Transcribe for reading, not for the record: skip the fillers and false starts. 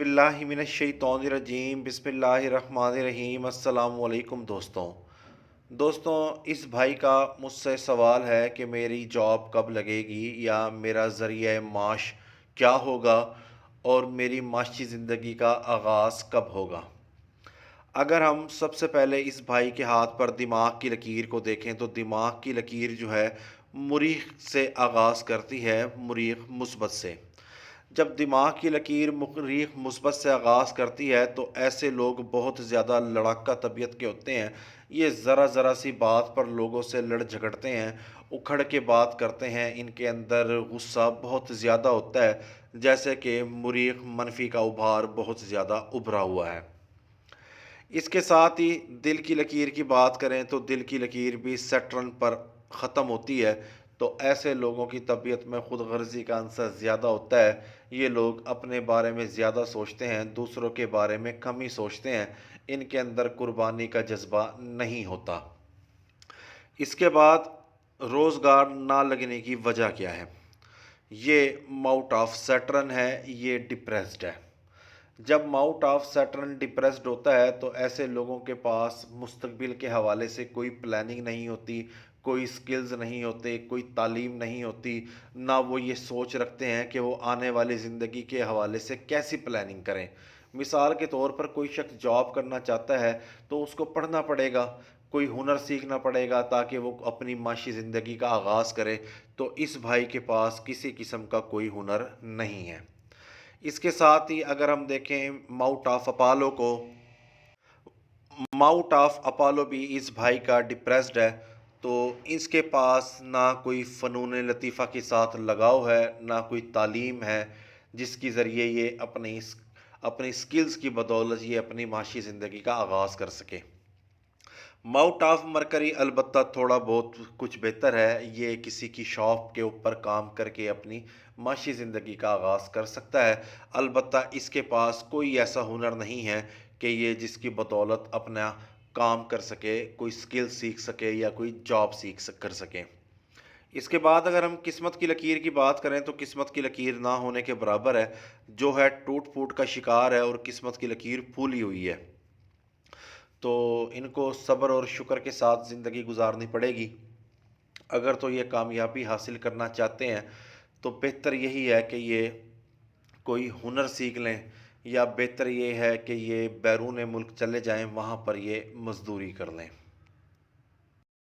अऊज़ुबिल्लाहिमिनश्शैतानिर्रजीम बिस्मिल्लाहिर्रहमानिर्रहीम अस्सलामुअलैकुम दोस्तों इस भाई का मुझसे सवाल है कि मेरी जॉब कब लगेगी या मेरा ज़रिया माश क्या होगा और मेरी माशी ज़िंदगी का आगाज़ कब होगा। अगर हम सबसे पहले इस भाई के हाथ पर दिमाग की लकीर को देखें तो दिमाग की लकीर जो है मुरीख से आगाज़ करती है, मुरीख मुस्बत से। जब दिमाग की लकीर मुरीख मुस्बत से आगाज़ करती है तो ऐसे लोग बहुत ज़्यादा लड़ाका तबीयत के होते हैं। ये ज़रा ज़रा सी बात पर लोगों से लड़ झगड़ते हैं, उखड़ के बात करते हैं। इनके अंदर गुस्सा बहुत ज़्यादा होता है, जैसे कि मुरीख मनफी का उभार बहुत ज़्यादा उभरा हुआ है। इसके साथ ही दिल की लकीर की बात करें तो दिल की लकीर भी सेट रन पर ख़त्म होती है। तो ऐसे लोगों की तबीयत में ख़ुद गर्ज़ी का अंसर ज़्यादा होता है। ये लोग अपने बारे में ज़्यादा सोचते हैं, दूसरों के बारे में कम ही सोचते हैं। इनके अंदर कुर्बानी का जज्बा नहीं होता। इसके बाद रोज़गार ना लगने की वजह क्या है? ये माउट ऑफ सैटर्न है, ये डिप्रेस्ड है। जब माउट ऑफ सैटर्न डिप्रेस्ड होता है तो ऐसे लोगों के पास मुस्तकबिल के हवाले से कोई प्लानिंग नहीं होती, कोई स्किल्स नहीं होते, कोई तालीम नहीं होती। ना वो ये सोच रखते हैं कि वो आने वाली ज़िंदगी के हवाले से कैसी प्लानिंग करें। मिसाल के तौर पर कोई शख्स जॉब करना चाहता है तो उसको पढ़ना पड़ेगा, कोई हुनर सीखना पड़ेगा ताकि वो अपनी माशी ज़िंदगी का आगाज़ करे। तो इस भाई के पास किसी किस्म का कोई हुनर नहीं है। इसके साथ ही अगर हम देखें माउट ऑफ अपालो को, माउट ऑफ अपालो भी इस भाई का डिप्रेस्ड है। तो इसके पास ना कोई फ़नून लतीफ़ा के साथ लगाव है, ना कोई तालीम है जिसके ज़रिए ये अपनी स्किल्स की बदौलत ये अपनी माशी ज़िंदगी का आगाज़ कर सके। माउट ऑफ मरकरी अलबत्ता थोड़ा बहुत कुछ बेहतर है। ये किसी की शॉप के ऊपर काम करके अपनी माशी ज़िंदगी का आगाज़ कर सकता है। अलबत्ता इसके पास कोई ऐसा हुनर नहीं है कि ये जिसकी बदौलत अपना काम कर सके, कोई स्किल सीख सके या कोई जॉब कर सके। इसके बाद अगर हम किस्मत की लकीर की बात करें तो किस्मत की लकीर ना होने के बराबर है। जो है टूट फूट का शिकार है और किस्मत की लकीर फूली हुई है। तो इनको सब्र और शुक्र के साथ ज़िंदगी गुजारनी पड़ेगी। अगर तो ये कामयाबी हासिल करना चाहते हैं तो बेहतर यही है कि ये कोई हुनर सीख लें, या बेहतर ये है कि ये बैरून मुल्क चले जाएं, वहाँ पर ये मज़दूरी कर लें।